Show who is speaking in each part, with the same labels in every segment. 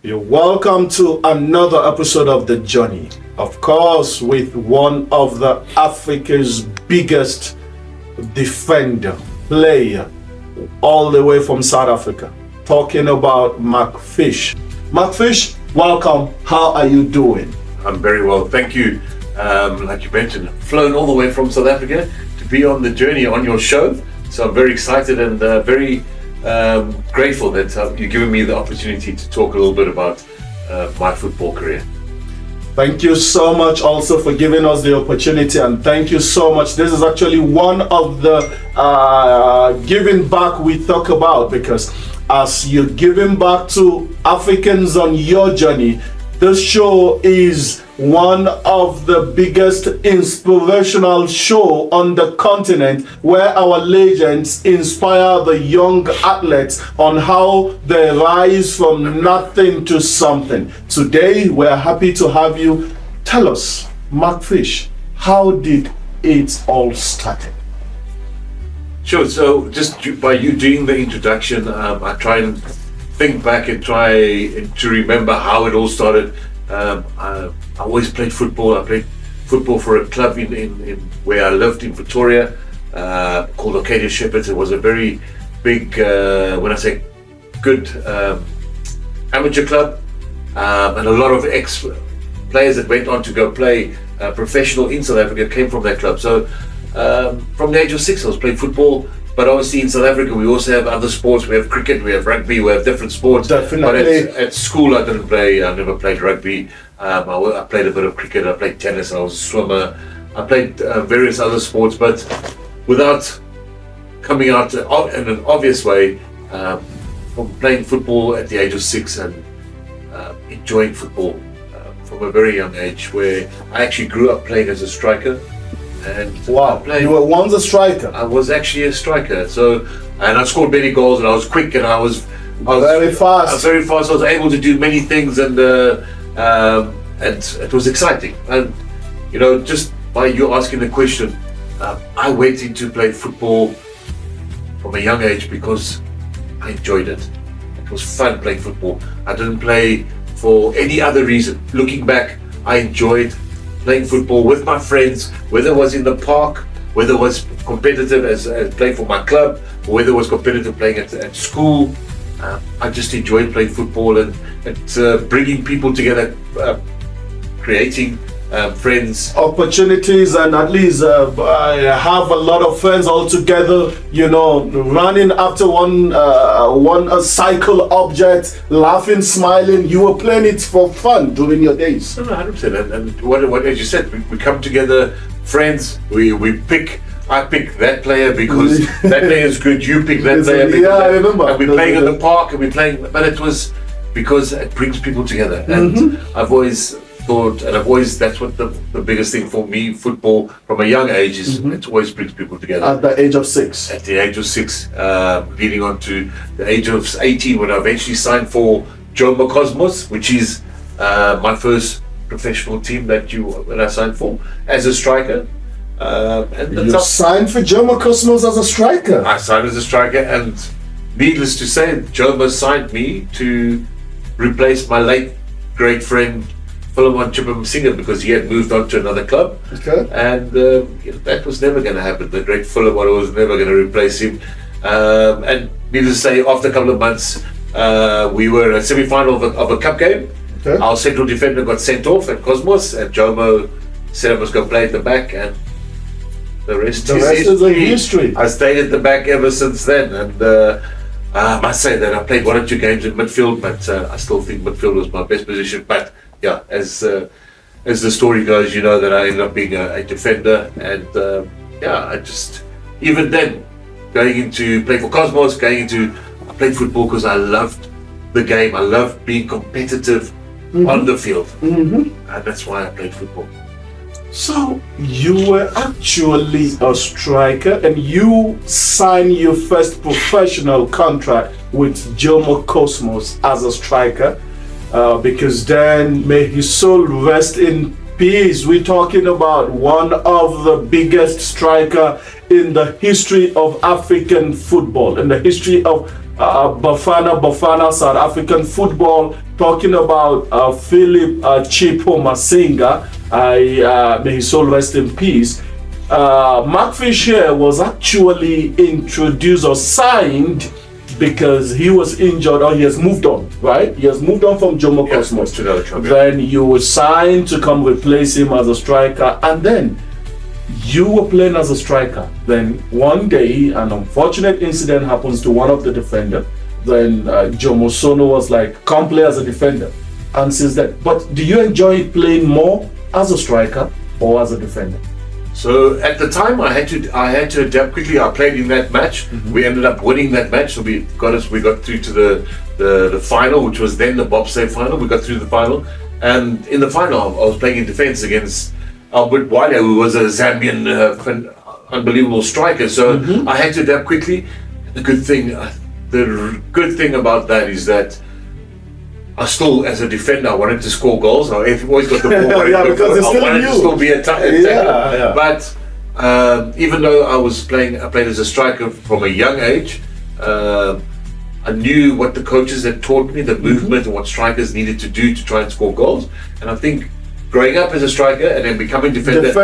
Speaker 1: You're welcome to another episode of The Journey. Of course, with one of the Africa's biggest defender, player, all the way from South Africa. Talking about Mark Fish. Mark Fish, welcome. How are you doing?
Speaker 2: I'm very well, thank you. Like you mentioned, flown all the way from South Africa to be on The Journey on your show. So I'm very excited and very grateful that you're giving me the opportunity to talk a little bit about my football career.
Speaker 1: Thank you so much also for giving us the opportunity, and thank you so much. This is actually one of the giving back we talk about, because as you're giving back to Africans on your journey, this show is one of the biggest inspirational show on the continent, where our legends inspire the young athletes on how they rise from nothing to something. Today, we're happy to have you. Tell us, Mark Fish, how did it all start?
Speaker 2: Sure, so just by you doing the introduction, I try and think back and try to remember how it all started. I always played football. I played football for a club in where I lived in Pretoria, called Arcadia Shepherds. It was a very big, when I say good, amateur club, and a lot of ex-players that went on to go play professional in South Africa came from that club. So from the age of 6 I was playing football. But obviously in South Africa we also have other sports. We have cricket, we have rugby, we have different sports.
Speaker 1: Definitely.
Speaker 2: But at school I didn't play. I never played rugby. I played a bit of cricket. I played tennis. I was a swimmer. I played various other sports, but without coming out in an obvious way, from playing football at the age of 6 and enjoying football from a very young age, where I actually grew up playing as a striker. And
Speaker 1: wow, you were once a striker.
Speaker 2: I was actually a striker. And I scored many goals, and I was quick, and I was
Speaker 1: very fast.
Speaker 2: I was very fast. I was able to do many things, and it was exciting. And just by you asking the question, I went into play football from a young age because I enjoyed it. It was fun playing football. I didn't play for any other reason. Looking back, I enjoyed playing football with my friends, whether it was in the park, whether it was competitive as playing for my club, or whether it was competitive playing at school. I just enjoyed playing football and bringing people together, creating friends,
Speaker 1: opportunities, and at least I have a lot of friends all together, running after one cycle object, laughing, smiling. You were playing it for fun during your days.
Speaker 2: No, 100%. And what as you said, we come together, friends. I pick that player because that player is good. You pick that player.
Speaker 1: I remember.
Speaker 2: And we're playing in the park, and we're playing. But it was because it brings people together. And I've always thought, that's what the biggest thing for me, football from a young age is. It always brings people together.
Speaker 1: At the age of 6.
Speaker 2: At the age of 6, leading on to the age of 18, when I eventually signed for Jomo Cosmos, which is my first professional team when I signed for as a striker.
Speaker 1: You signed for Jomo Cosmos as a striker?
Speaker 2: I signed as a striker, and needless to say, Jomo signed me to replace my late great friend Philemon Chippa-Msinga, because he had moved on to another club.
Speaker 1: Okay.
Speaker 2: And that was never going to happen. The great Philemon was never going to replace him. And needless to say, after a couple of months, we were in a semi-final of a cup game.
Speaker 1: Okay.
Speaker 2: Our central defender got sent off at Cosmos, and Jomo said I was going to play at the back, and the rest
Speaker 1: is history.
Speaker 2: I stayed at the back ever since then, and I must say that I played 1 or 2 games in midfield, but I still think midfield was my best position. But yeah, as the story goes, that I ended up being a defender, and I just, even then, going into play for Cosmos, I played football because I loved the game. I loved being competitive on the field, and that's why I played football.
Speaker 1: So you were actually a striker, and you signed your first professional contract with Jomo Cosmos as a striker, because then, may his soul rest in peace, we're talking about one of the biggest striker in the history of African football, in the history of Bafana, South African football, talking about Philip Chipo Masinga. May his soul rest in peace. Mark Fisher was actually introduced or signed because he was injured, or he has moved on, right? He has moved on from Jomo Cosmos.
Speaker 2: To another club, yeah.
Speaker 1: Then you were signed to come replace him as a striker, and then you were playing as a striker. Then one day, an unfortunate incident happens to one of the defenders. Then Jomo Sono was like, come play as a defender. And since that, but do you enjoy playing more as a striker or as a defender?
Speaker 2: So at the time, I had to adapt quickly. I played in that match. We ended up winning that match, so we got through to the final, which was then the bobsleigh final. We got through the final, and in the final, I was playing in defence against Albert Wale, who was a Zambian unbelievable striker. So I had to adapt quickly. The good thing about that is that I still, as a defender, I wanted to score goals. I've always got the ball.
Speaker 1: Because it's
Speaker 2: I
Speaker 1: still
Speaker 2: wanted
Speaker 1: you.
Speaker 2: to still be a attacker.
Speaker 1: Yeah.
Speaker 2: But even though I played as a striker from a young age, I knew what the coaches had taught me, the movement and what strikers needed to do to try and score goals. And I think growing up as a striker and then becoming defender
Speaker 1: that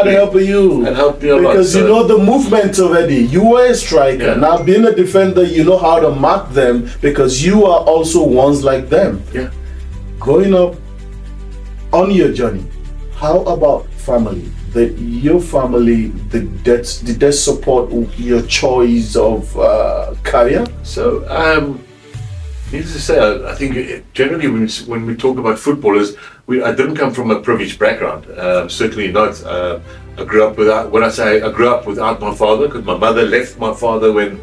Speaker 1: helped you.
Speaker 2: And helped me a lot.
Speaker 1: Because you know the movement already. You were a striker.
Speaker 2: Yeah.
Speaker 1: Now being a defender, you know how to mark them because you are also ones like them.
Speaker 2: Yeah.
Speaker 1: Growing up on your journey, how about family? Your family, did they support your choice of career?
Speaker 2: So, needless to say, I think generally when we talk about footballers, I didn't come from a privileged background. Certainly not. I grew up without my father, because my mother left my father when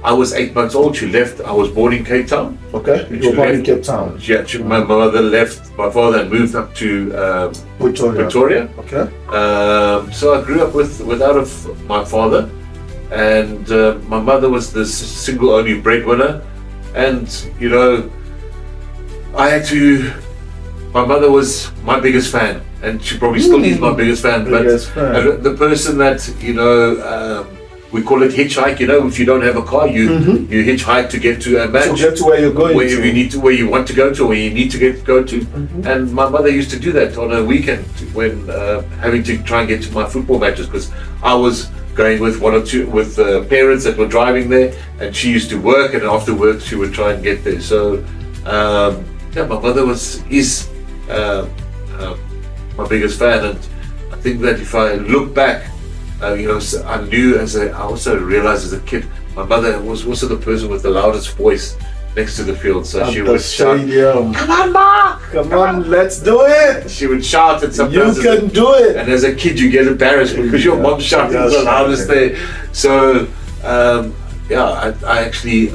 Speaker 2: I was 8 months old. She left. I was born in Cape Town.
Speaker 1: Okay, you were born in Cape Town.
Speaker 2: Yeah, my mother left my father and moved up to Pretoria.
Speaker 1: Okay.
Speaker 2: So I grew up without my father, and my mother was the single only breadwinner. And you know, my mother was my biggest fan, and she probably still is my biggest fan. The person that, you know, we call it hitchhike. You know, if you don't have a car, you hitchhike to get to a match.
Speaker 1: To get to where you're going.
Speaker 2: Where you want to go to, where you need to go to. And my mother used to do that on a weekend when having to try and get to my football matches, because I was going with one or two with parents that were driving there, and she used to work, and after work she would try and get there. So my mother is my biggest fan, and I think that if I look back, you know, I also realized as a kid, my mother was also the person with the loudest voice next to the field, so she would shout, "Come on, Mark!
Speaker 1: Come on, let's do it!"
Speaker 2: She would shout, and sometimes
Speaker 1: you can do it.
Speaker 2: And as a kid, you get embarrassed because your mom's shouting the loudest there. So, I actually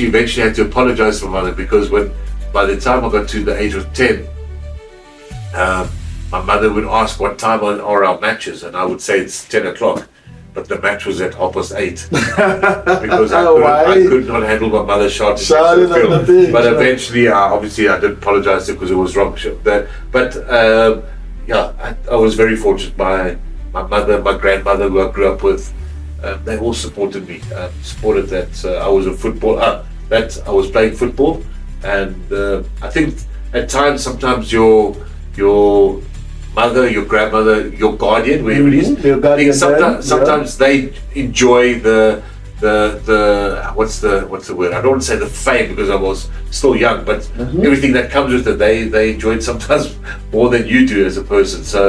Speaker 2: eventually had to apologize to my mother, because by the time I got to the age of 10, my mother would ask what time are our matches, and I would say it's 10 o'clock. But the match was at 8:30 because I could not handle my mother shouting. But eventually, obviously, I did apologize to her because it was wrong. I was very fortunate. My mother, my grandmother, who I grew up with, they all supported me. Supported that I was that I was playing football, and I think at times, sometimes your mother, your grandmother, your guardian, wherever it is.
Speaker 1: Your guardian.
Speaker 2: Sometimes they enjoy the what's the word? I don't want to say the fame, because I was still young, but everything that comes with it, they enjoy it sometimes more than you do as a person. So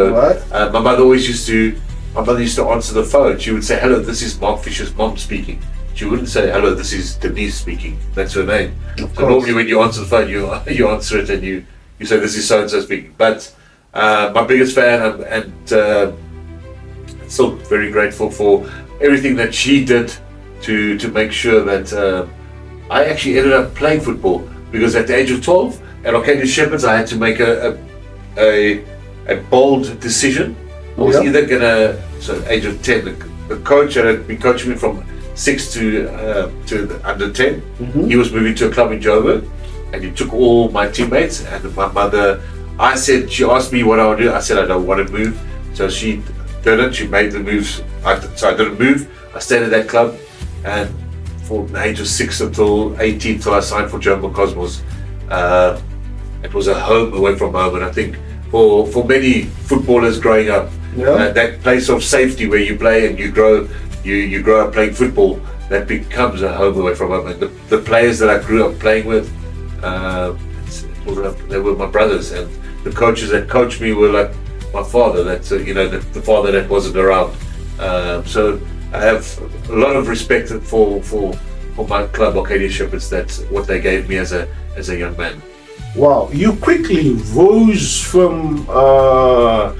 Speaker 2: my mother used to answer the phone. She would say, "Hello, this is Mark Fisher's mom speaking." She wouldn't say, "Hello, this is Denise speaking." That's her name. So normally when you answer the phone, you answer it and you say, "This is so and so speaking." But my biggest fan, and still very grateful for everything that she did to make sure that I actually ended up playing football, because at the age of 12 at Arcadia Shepherds, I had to make a bold decision. I was either gonna, so at the age of 10, the coach that had been coaching me from 6 to under 10, he was moving to a club in Joburg, and he took all my teammates and my mother. She asked me what I would do. I said I don't want to move. So she didn't. She made the moves. So I didn't move. I stayed at that club, and from the age of 6 until 18 till I signed for Jomo Cosmos. It was a home away from home, and I think for many footballers growing up, that place of safety where you play and you grow up playing football, that becomes a home away from home. And the players that I grew up playing with, they were my brothers, and the coaches that coached me were like my father. That's the father that wasn't around. So I have a lot of respect for my club, Arcadia Shepherds. That's what they gave me as a young man.
Speaker 1: Wow, you quickly rose from the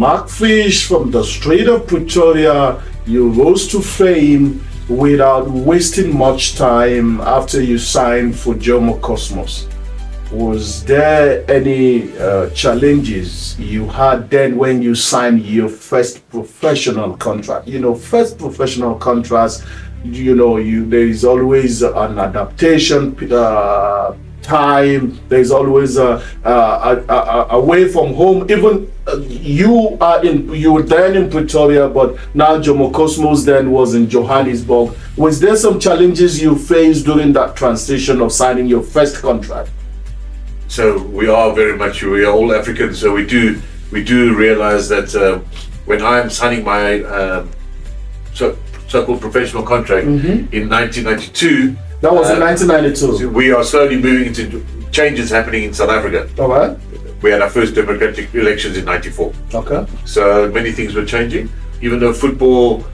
Speaker 1: Markfish, from the Strait of Pretoria. You rose to fame without wasting much time after you signed for Jomo Cosmos. Was there any challenges you had then when you signed your first professional contract? First professional contracts, there is always an adaptation time. There's always away from home. Even you were then in Pretoria, but now Jomo Cosmos then was in Johannesburg. Was there some challenges you faced during that transition of signing your first contract?
Speaker 2: So we are all Africans. So we do realize that when I'm signing my so-called professional contract in 1992.
Speaker 1: That was in 1992.
Speaker 2: We are slowly moving into changes happening in South Africa.
Speaker 1: All right.
Speaker 2: We had our first democratic elections in 94.
Speaker 1: Okay.
Speaker 2: So many things were changing. Even though football,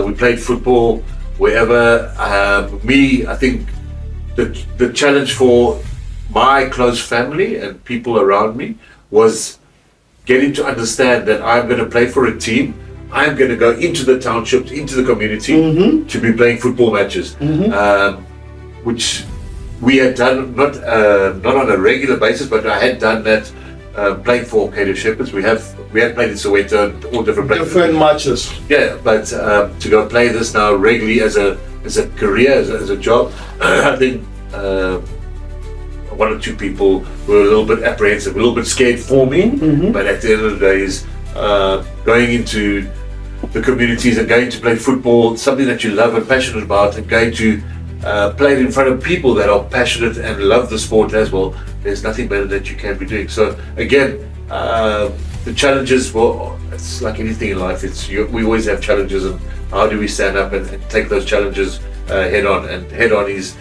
Speaker 2: we played football wherever. I think the challenge for my close family and people around me was getting to understand that I'm going to play for a team. I'm going to go into the townships, into the community to be playing football matches, which we had done not on a regular basis, but I had done that playing for Arcadia Shepherds. We had played in Soweto and all different
Speaker 1: matches.
Speaker 2: Yeah, but to go play this now regularly as a career, as a job, I think one or two people were a little bit apprehensive, a little bit scared for me. But at the end of the day, is going into the communities and going to play football, something that you love and passionate about, and going to play it in front of people that are passionate and love the sport as well. There's nothing better that you can be doing. So again, the challenges, well, it's like anything in life. We always have challenges, and how do we stand up and take those challenges head on? And head on is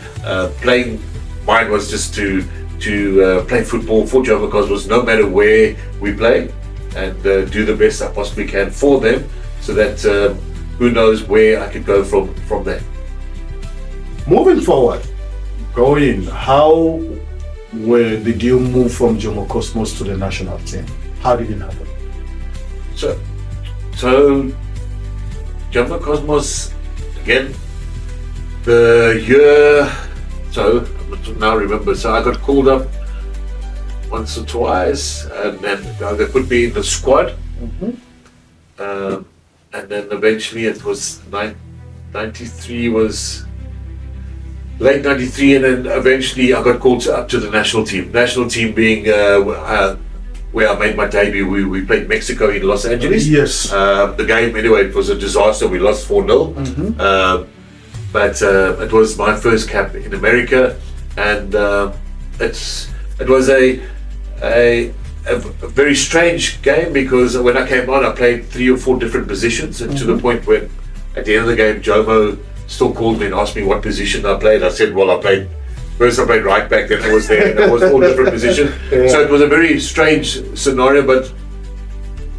Speaker 2: playing. Mine was just to play football for Jomo Cosmos, no matter where we play, and do the best I possibly can for them, so that who knows where I could go from there.
Speaker 1: Moving forward, how did you move from Jomo Cosmos to the national team? How did it happen?
Speaker 2: So Jomo Cosmos, again, the year, so I now remember, so I got called up once or twice, and then they put me in the squad, and then eventually it was 93 was late 93, and then eventually I got called up to the national team. National team being where I made my debut. We played Mexico in Los Angeles.
Speaker 1: Yes.
Speaker 2: The game, anyway, it was a disaster. We lost 4-0. But it was my first cap in America, and it was a very strange game, because when I came on, I played 3 or 4 different positions, and to the point when at the end of the game, Jomo still called me and asked me what position I played. I said, well, first I played right back, then I was there, and it was all different positions. Yeah. So it was a very strange scenario, but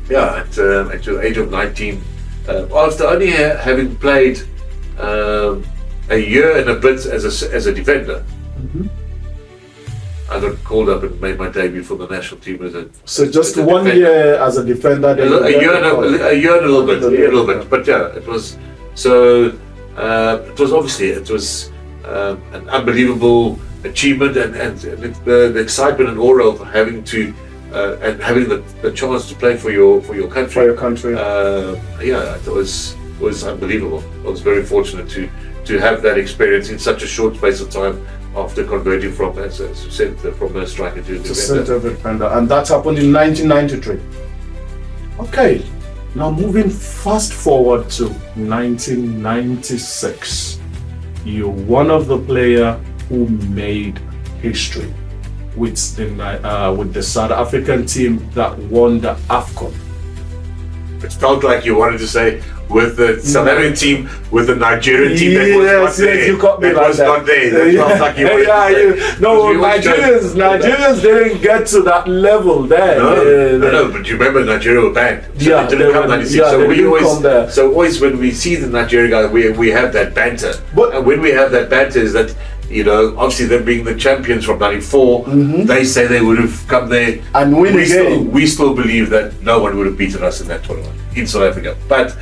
Speaker 2: yeah, at the age of 19, after only having played a year and a bit as a defender, I got called up and made my debut for the national team
Speaker 1: So just 1 year as a defender.
Speaker 2: A year and a little bit. But yeah, it was so. It was obviously an unbelievable achievement, and the excitement and aura of having to and having the chance to play for your country.
Speaker 1: For your country.
Speaker 2: Yeah, it was unbelievable. I was very fortunate to have that experience in such a short space of time after converting from, as you said, from a striker to a
Speaker 1: defender. And that happened in 1993. Okay, now moving fast forward to 1996. you're one of the player who made history with the South African team that won the AFCON.
Speaker 2: It felt like you wanted to say with the South African team, with the Nigerian team that was not there.
Speaker 1: You got me
Speaker 2: that
Speaker 1: like
Speaker 2: was
Speaker 1: that.
Speaker 2: not there. That felt like you wanted to say.
Speaker 1: No,
Speaker 2: Because we always
Speaker 1: Nigerians didn't get to that level there.
Speaker 2: No, but you remember Nigeria were banned. So
Speaker 1: Yeah,
Speaker 2: they didn't come 96.
Speaker 1: yeah,
Speaker 2: so
Speaker 1: they
Speaker 2: we
Speaker 1: didn't
Speaker 2: always,
Speaker 1: come there.
Speaker 2: so always when we see the Nigerian guys, we have that banter.
Speaker 1: But-
Speaker 2: and when we have that banter, is that obviously them being the champions from '94, they say they would have come there
Speaker 1: And win again.
Speaker 2: We still believe that no one would have beaten us in that tournament in South Africa. But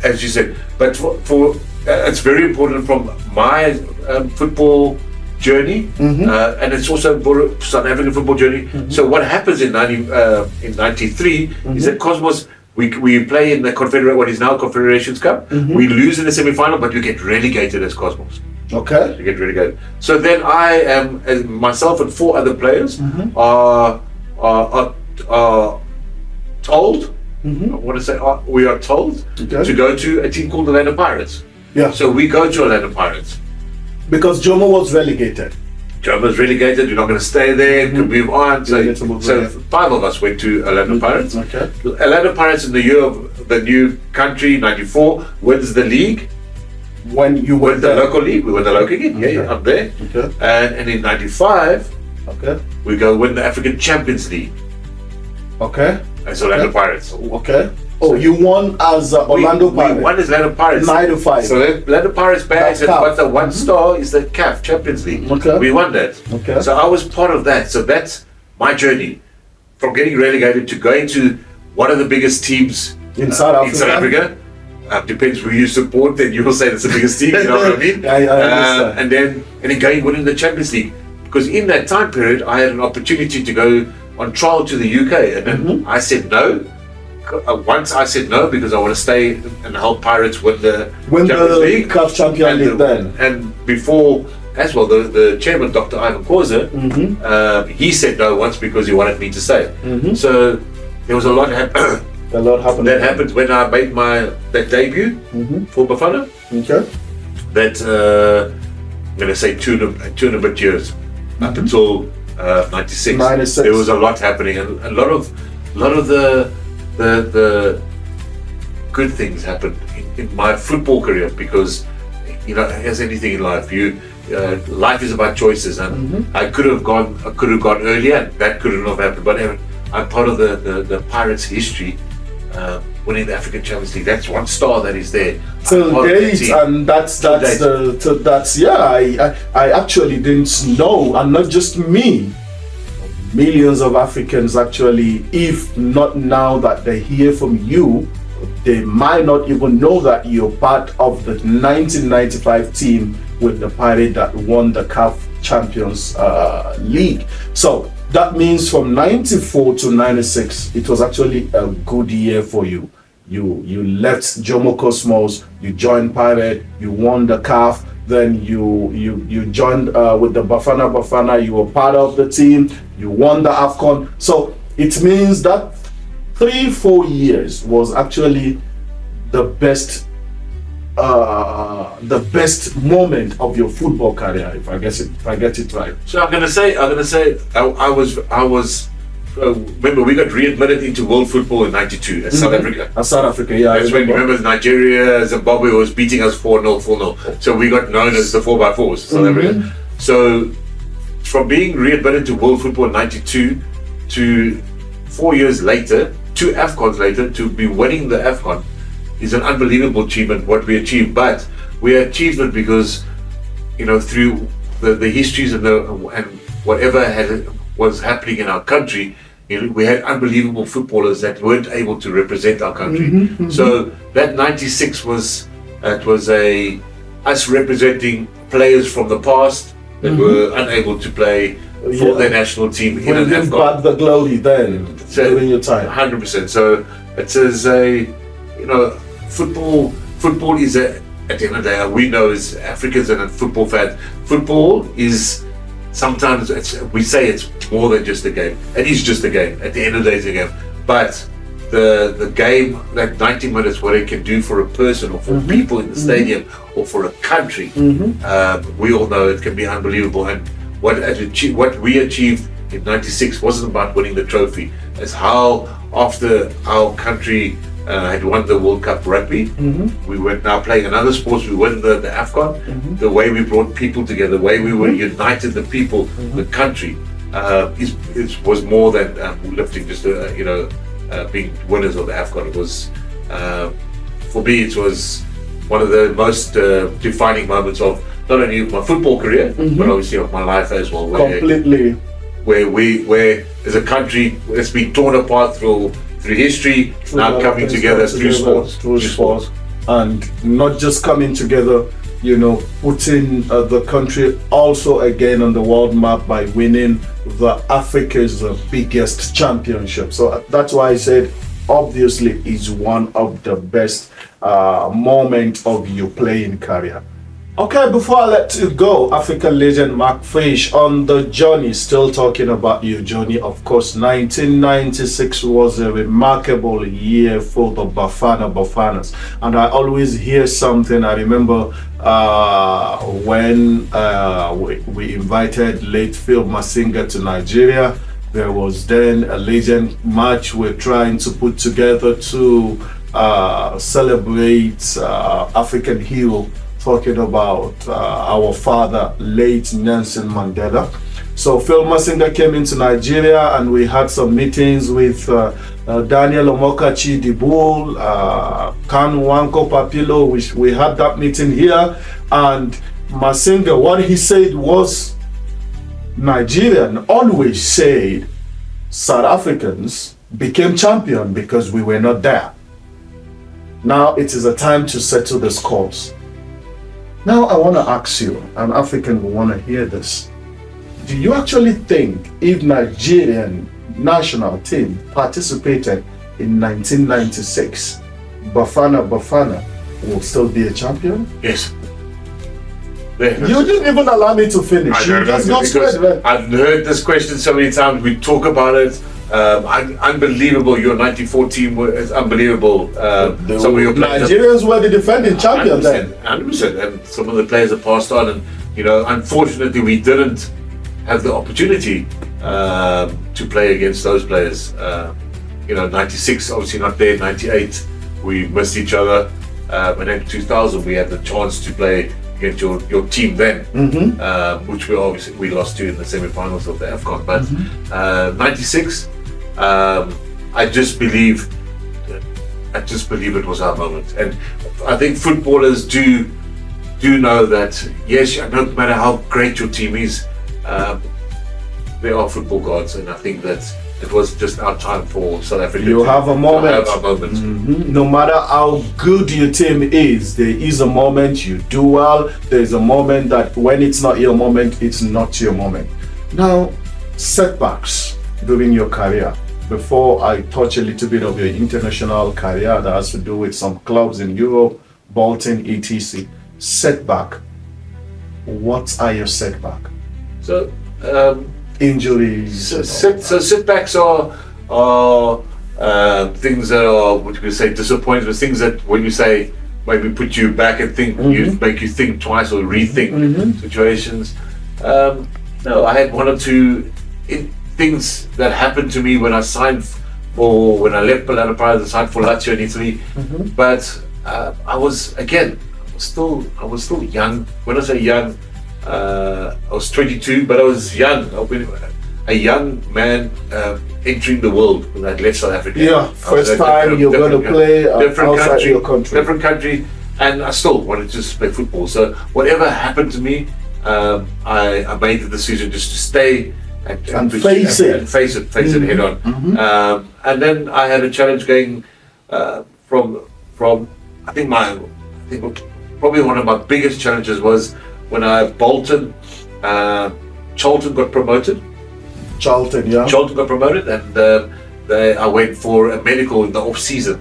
Speaker 2: as you said, but for it's very important from my football journey, and it's also important South African football journey. So what happens in '93 is that Cosmos. We play in the what is now Confederations Cup. We lose in the semi-final, but we get relegated as Cosmos.
Speaker 1: Okay.
Speaker 2: You get relegated. So then I am, as myself and 4 other players are told. I want to say we are told to go to a team called Orlando Pirates.
Speaker 1: Yeah.
Speaker 2: So we go to Orlando Pirates.
Speaker 1: Because Jomo was relegated.
Speaker 2: Jomo's relegated. You're not going to stay there. Could move on. So,
Speaker 1: Yeah,
Speaker 2: so 5 of us went to Orlando Pirates.
Speaker 1: Okay.
Speaker 2: Orlando Pirates in the year of the new country, '94, wins the league.
Speaker 1: When you were
Speaker 2: Win the
Speaker 1: there.
Speaker 2: local league. We won the local league.
Speaker 1: Okay.
Speaker 2: Yeah, up there.
Speaker 1: Okay.
Speaker 2: And in '95.
Speaker 1: Okay.
Speaker 2: We go win the African Champions League
Speaker 1: Okay.
Speaker 2: as Orlando Pirates.
Speaker 1: Okay. Oh, you won as Orlando Pirates.
Speaker 2: We won as Orlando Pirates.
Speaker 1: 95.
Speaker 2: So the Orlando Pirates badge
Speaker 1: That's
Speaker 2: and
Speaker 1: CAF.
Speaker 2: what's the one star is the CAF Champions League.
Speaker 1: Okay.
Speaker 2: We won that.
Speaker 1: Okay.
Speaker 2: So I was part of that. So that's my journey from getting relegated to going to one of the biggest teams
Speaker 1: In South Africa.
Speaker 2: In South Africa. Depends who you support, then you will say that's the biggest team, you know what I mean?
Speaker 1: I understand.
Speaker 2: And then going winning the Champions League. Because in that time period, I had an opportunity to go on trial to the UK, and then I said no. Once I said no because I want to stay and help Pirates win the Champions League.
Speaker 1: CAF Champions League then.
Speaker 2: And before, as well, the chairman, Dr. Ivan Koza, he said no once because he wanted me to stay. So there was a lot happening.
Speaker 1: A lot happened.
Speaker 2: That happened when I made that debut for Bafana.
Speaker 1: Okay.
Speaker 2: That I'm going to say two and a bit years up until 96.
Speaker 1: 96.
Speaker 2: There was a lot happening, and a lot of the good things happened in my football career because as anything in life, life is about choices, and I could have gone earlier, and that couldn't have happened. But I'm part of the Pirates' history. Winning the African Champions League, that's one star that is there.
Speaker 1: Till date, and that's I actually didn't know, and not just me. Millions of Africans actually, if not now that they hear from you, they might not even know that you're part of the 1995 team with the Pirate that won the CAF Champions League. So that means from 94 to 96, it was actually a good year for you. You left Jomo Cosmos, you joined Pirate, you won the CAF, then you joined with the Bafana, you were part of the team, you won the AFCON. So it means that 3-4 years was actually the best moment of your football career, if I get it right.
Speaker 2: So I'm gonna say I was remember we got readmitted into world football in '92 as South Africa.
Speaker 1: South Africa, yeah.
Speaker 2: That's when, remember, Nigeria, Zimbabwe was beating us 4-0. So we got known as the 4x4s, South Africa. So from being readmitted to world football in '92 to 4 years later, 2 AFCONs later, to be winning the AFCON is an unbelievable achievement, what we achieved. But we achieved it because, through the histories and whatever was happening in our country, we had unbelievable footballers that weren't able to represent our country. So that '96 was us representing players from the past that were unable to play for their national team in an AFCON.
Speaker 1: But the glory then during your time.
Speaker 2: 100%. So it says football is at the end of the day, we know as Africans and football fans, football is sometimes we say it's more than just a game. It is just a game. At the end of the day, it's a game. But the game, that 90 minutes, what it can do for a person or for people in the stadium or for a country, we all know it can be unbelievable. And what we achieved in '96 wasn't about winning the trophy. It's how after our country had won the World Cup rugby, we were now playing another sports, we won the AFCON, the way we brought people together, the way we were united, the people, the country, was more than lifting just being winners of the AFCON. It was, for me, it was one of the most defining moments of not only my football career, but obviously of my life as well.
Speaker 1: Completely.
Speaker 2: Where as a country, it's been torn apart through history, now coming together through sports.
Speaker 1: And not just coming together, putting the country also again on the world map by winning the Africa's biggest championship. So that's why I said, obviously, is one of the best moments of your playing career. Okay, before I let you go, African legend Mark Fish, on the journey, still talking about your journey. Of course, 1996 was a remarkable year for the Bafanas. And I always hear something. I remember when we invited late Phil Masinga to Nigeria. There was then a legend match we're trying to put together to celebrate African hero, talking about our father, late Nelson Mandela. So Phil Masinga came into Nigeria and we had some meetings with Daniel Omokachi Dibul, Kanu Wanko Papilo. We had that meeting here, and Masinga, what he said was, Nigerian always said South Africans became champion because we were not there. Now it is a time to settle the scores. Now I want to ask you, an African will want to hear this. Do you actually think if Nigerian national team participated in 1996, Bafana will still be a champion?
Speaker 2: Yes.
Speaker 1: You didn't even allow me to finish. You just got straight, man.
Speaker 2: I've heard this question so many times. We talk about it. Unbelievable. Your '94 team is unbelievable. Some of your players,
Speaker 1: Nigerians were the defending champions then.
Speaker 2: 100%. And some of the players have passed on, and unfortunately, we didn't have the opportunity to play against those players. 96, obviously not there. 98, we missed each other. And then 2000, we had the chance to play against your team then, which we lost to in the semi-finals of the AFCON. But 96, I just believe it was our moment. And I think footballers do know that, yes, no matter how great your team is, there are football gods, and I think that it was just our time for South Africa
Speaker 1: to have a moment. No matter how good your team is, there is a moment you do well. There's a moment that when it's not your moment, it's not your moment. Now, setbacks during your career. Before I touch a little bit of your international career that has to do with some clubs in Europe, Bolton, etc. Setback. What are your setback?
Speaker 2: So,
Speaker 1: injuries.
Speaker 2: So setbacks are things that are, what you could say, disappointments. Things that when you say maybe put you back and think, make you think twice or rethink situations. No, I had one or two things that happened to me when I signed when I left Polano Pride and signed for Lazio in Italy. But I was still young. When I say young, I was 22, but I was young. A young man entering the world when I'd left South Africa.
Speaker 1: Yeah, first time you're going to play outside your country.
Speaker 2: Different country, and I still wanted to just play football. So whatever happened to me, I made the decision just to stay and face it head on. And then I had a challenge going from I think probably one of my biggest challenges was when Charlton got promoted. Charlton got promoted, and I went for a medical in the off season.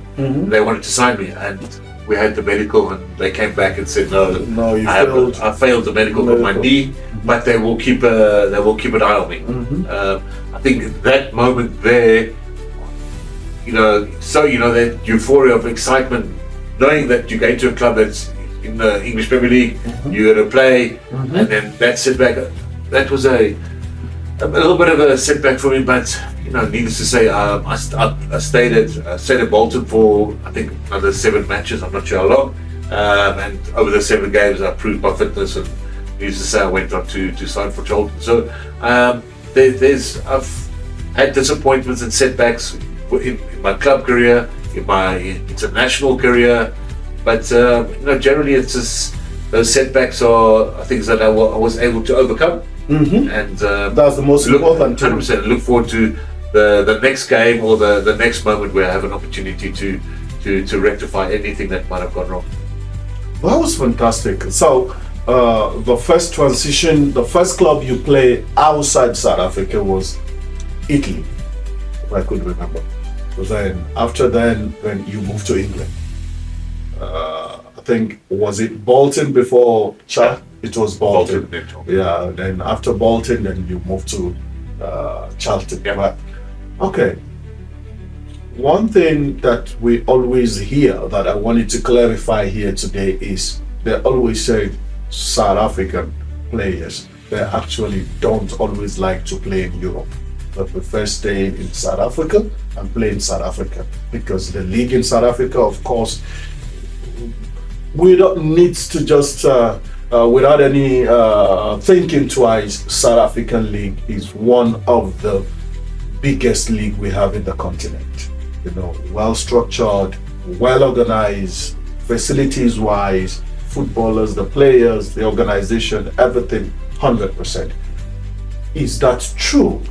Speaker 2: They wanted to sign me, and we had the medical, and they came back and said, "No, I failed the medical with my knee, but they will keep an eye on me." I think that moment there, that euphoria of excitement, knowing that you go to a club that's in the English Premier League, you're going to play, and then that setback. That was a little bit of a setback for me, but needless to say, I stayed at Bolton for I think another 7 matches. I'm not sure how long, and over the 7 games, I proved my fitness, and needless to say, I went on to sign for Charlton. So I've had disappointments and setbacks in my club career, in my international career, but generally it's just those setbacks are things that I was able to overcome, and
Speaker 1: that's the most important.
Speaker 2: 100%. Look forward to the next game or the next moment where I have an opportunity to rectify anything that might have gone wrong.
Speaker 1: That was fantastic. So the first transition, the first club you played outside South Africa was Italy, if I could remember. But then after then you moved to England. I think, was it Bolton before Charlton? It was Bolton. Yeah, then after Bolton, then you moved to Charlton.
Speaker 2: Yeah.
Speaker 1: Right? Okay. One thing that we always hear that I wanted to clarify here today is they always say South African players, they actually don't always like to play in Europe. They prefer staying in South Africa and play in South Africa because the league in South Africa, of course, we don't need to just without any thinking twice. South African league is one of the biggest league we have in the continent. Well structured, well organized, facilities wise, footballers, the players, the organization, everything 100%. Is that true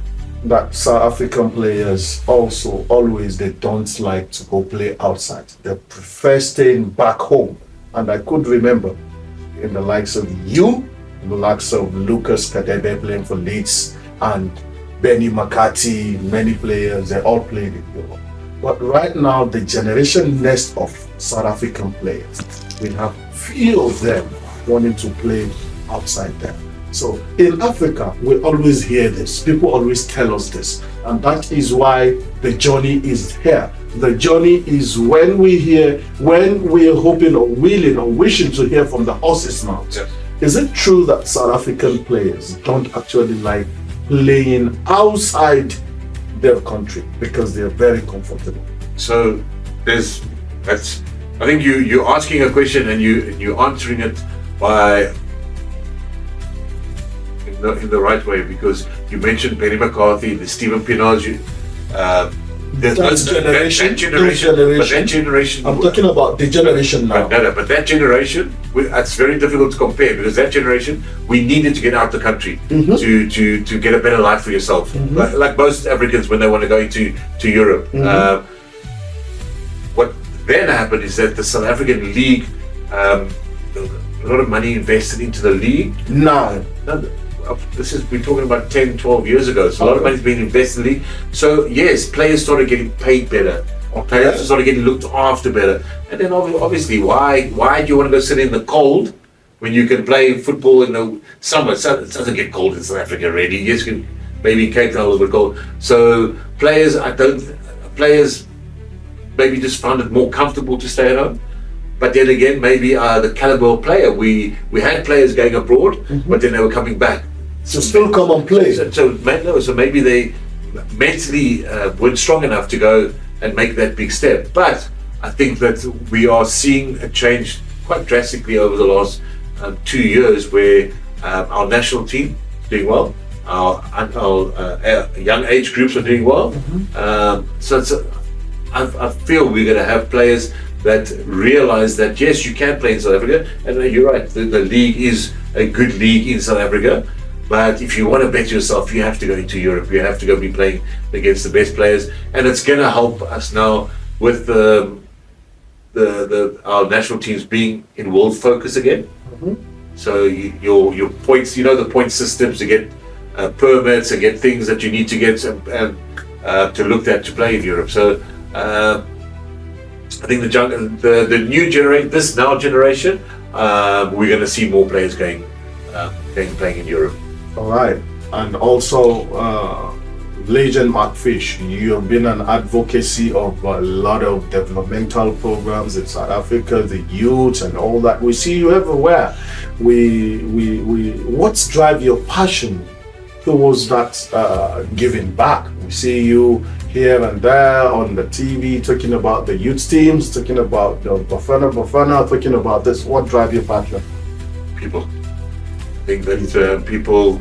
Speaker 1: that South African players also always they don't like to go play outside? They prefer staying back home. And I could remember in the likes of you, the likes of Lucas Kadebe playing for Leeds, and Benny McCarthy, many players, they all played in Europe. But right now, the generation next of South African players, we have few of them wanting to play outside there. So in Africa, we always hear this. People always tell us this. And that is why the journey is here. The journey is when we're hoping or willing or wishing to hear from the horse's mouth.
Speaker 2: Yes.
Speaker 1: Is it true that South African players don't actually like playing outside their country because they're very comfortable?
Speaker 2: So I think you're asking a question and you're answering it by in the right way, because you mentioned Benny McCarthy, the Stephen Pienaars, that generation.
Speaker 1: I'm talking about the generation now.
Speaker 2: But that generation, it's very difficult to compare, because that generation, we needed to get out the country to get a better life for yourself. Like most Africans when they want to go to Europe. What then happened is that the South African league, a lot of money invested into the league.
Speaker 1: No,
Speaker 2: we're talking about 10, 12 years ago. So a lot of money's been invested in the league. So yes, players started getting paid better. Players started getting looked after better. And then obviously, why do you want to go sit in the cold when you can play football in the summer? It doesn't get cold in South Africa really. Yes, you can maybe Cape Town a little bit cold. So players maybe just found it more comfortable to stay at home. But then again, maybe the caliber of player, we had players going abroad, but then they were coming back.
Speaker 1: So still come and play.
Speaker 2: So maybe they mentally weren't strong enough to go and make that big step. But I think that we are seeing a change quite drastically over the last 2 years, where our national team is doing well, our young age groups are doing well. I feel we're going to have players that realize that yes, you can play in South Africa, and you're right, the league is a good league in South Africa. But if you want to better yourself, you have to go into Europe. You have to go be playing against the best players, and it's going to help us now with our national teams being in world focus again. So your points, the point systems to get permits and get things that you need to get to look at to play in Europe. So I think the new generation, this now generation, we're going to see more players playing in Europe.
Speaker 1: All right, and also Legend Mark Fish, you have been an advocacy of a lot of developmental programs in South Africa, the youth and all that. We see you everywhere. What's drive your passion towards that giving back? We see you here and there on the TV talking about the youth teams, talking about the Bafana, talking about this. What drive your passion?
Speaker 2: People. I think that people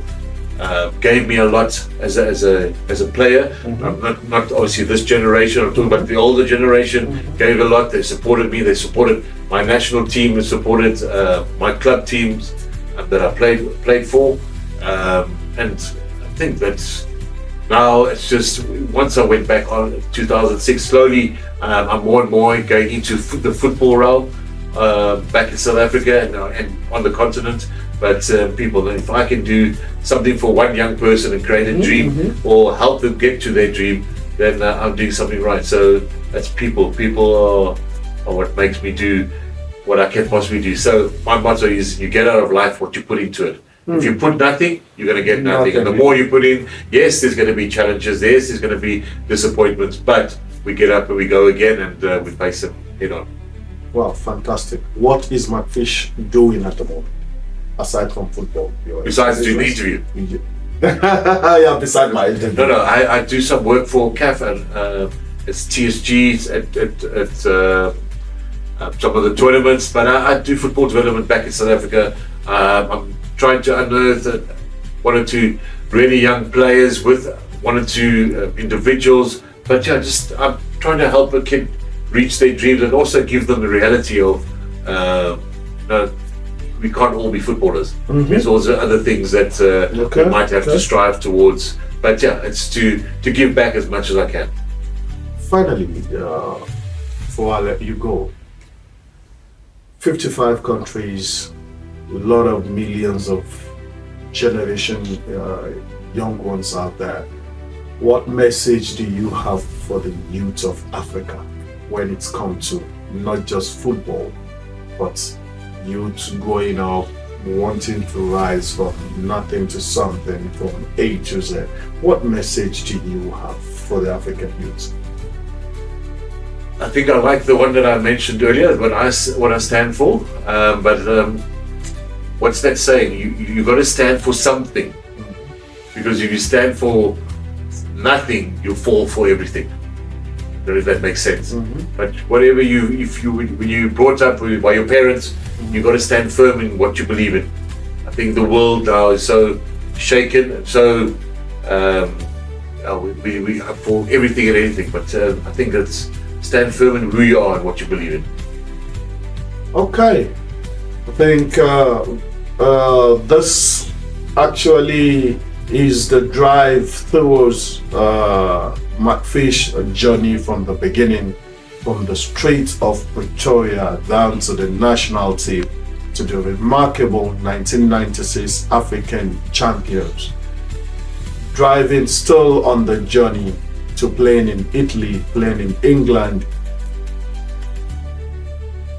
Speaker 2: gave me a lot as a player. Not obviously this generation. I'm talking about the older generation. Gave a lot. They supported me. They supported my national team. They supported my club teams that I played for. And I think that's now. It's just once I went back on 2006. Slowly, I'm more and more going into the football realm back in South Africa and on the continent. But people, if I can do something for one young person and create a dream or help them get to their dream, then I'm doing something right. So that's people. People are what makes me do what I can possibly do. So my motto is: you get out of life what you put into it. If you put nothing, you're going to get nothing. And the more you put in, yes, there's going to be challenges. Yes, there's going to be disappointments. But we get up and we go again, and we face them head on.
Speaker 1: Wow, fantastic. What is Mark Fish doing at the moment? Aside from football,
Speaker 2: besides doing the interview.
Speaker 1: Yeah, beside my interview.
Speaker 2: No, I do some work for CAF and it's TSGs at some of the tournaments, but I do football development back in South Africa. I'm trying to unearth one or two really young players with one or two individuals, but yeah, I'm trying to help a kid reach their dreams and also give them the reality of we can't all be footballers. There's also other things that we might have to strive towards. But yeah, it's to give back as much as I can.
Speaker 1: Finally, before I let you go, 55 countries, a lot of millions of generation young ones out there. What message do you have for the youth of Africa when it's come to not just football, but youth growing up, wanting to rise from nothing to something, from A to Z? What message do you have for the African youth?
Speaker 2: I think I like the one that I mentioned earlier, what I stand for. What's that saying? You got to stand for something, because if you stand for nothing, you fall for everything. I don't know if that makes sense. But whatever when you brought up by your parents, you got to stand firm in what you believe in. I think the world now is so shaken, so we are for everything and anything. But I think that's stand firm in who you are and what you believe in.
Speaker 1: Okay, I think this actually is the drive towards Mark Fish journey from the beginning, from the Strait of Pretoria down to the national team, to the remarkable 1996 African champions, driving still on the journey to playing in Italy, playing in England.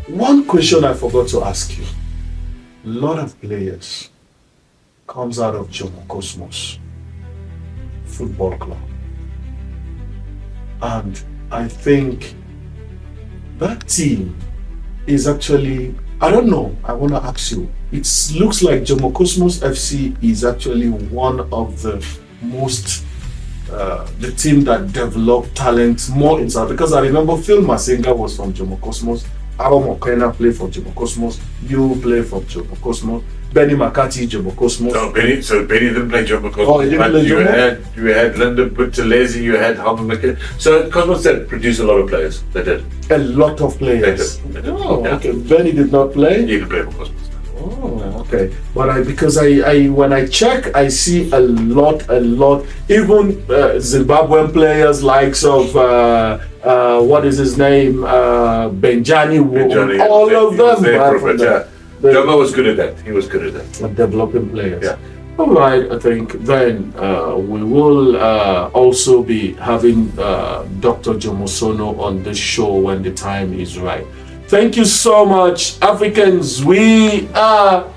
Speaker 1: One question I forgot to ask you: a lot of players comes out of Jomo Cosmos Football Club, and I think that team is actually, I don't know, I want to ask you, it looks like Jomo Cosmos FC is actually one of the most the team that developed talent more inside, because I remember Phil Masenga was from Jomo Cosmos, Aaron Mokena played for Jomo Cosmos, you play for Jomo Cosmos, Benny McCarthy, Jomo Cosmos.
Speaker 2: No, Benny didn't play Jomo Cosmos.
Speaker 1: Oh, he didn't play
Speaker 2: Jomo? You had Linda Buthelezi, you had Harman McKenna. So Cosmos did produce a lot of players. They did.
Speaker 1: A lot of players.
Speaker 2: They did.
Speaker 1: Oh, yeah. Okay. Benny did not play?
Speaker 2: He didn't play for Cosmos.
Speaker 1: Oh, okay. But because I when I check, I see a lot, even Zimbabwean players likes of what is his name, Benjani, all of them.
Speaker 2: Jomo was good at that. He was good at that.
Speaker 1: Developing players.
Speaker 2: Yeah.
Speaker 1: All right. I think then we will also be having Dr. Jomo Sono on this show when the time is right. Thank you so much, Africans. We are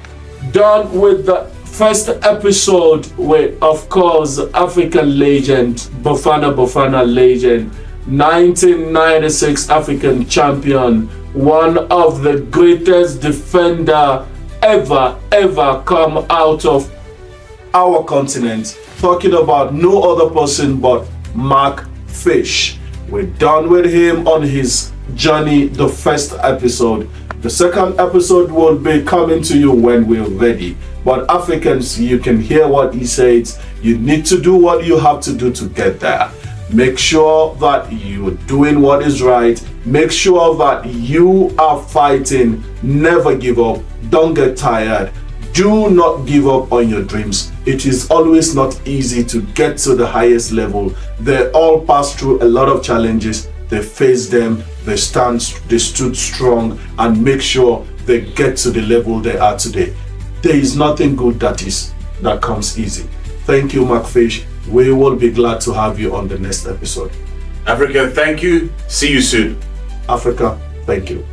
Speaker 1: done with the first episode with, of course, African legend, Bafana legend, 1996 African champion, one of the greatest defender ever come out of our continent. Talking about no other person but Mark Fish. We're done with him on his journey, the first episode. The second episode will be coming to you when we're ready. But Africans, you can hear what he says. You need to do what you have to do to get there. Make sure that you're doing what is right. Make sure that you are fighting. Never give up. Don't get tired. Do not give up on your dreams. It is always not easy to get to the highest level. They all pass through a lot of challenges. They face them. They stood strong and make sure they get to the level they are today. There is nothing good that comes easy. Thank you, Mark Fish. We will be glad to have you on the next episode.
Speaker 2: Africa, thank you. See you soon.
Speaker 1: Africa, thank you.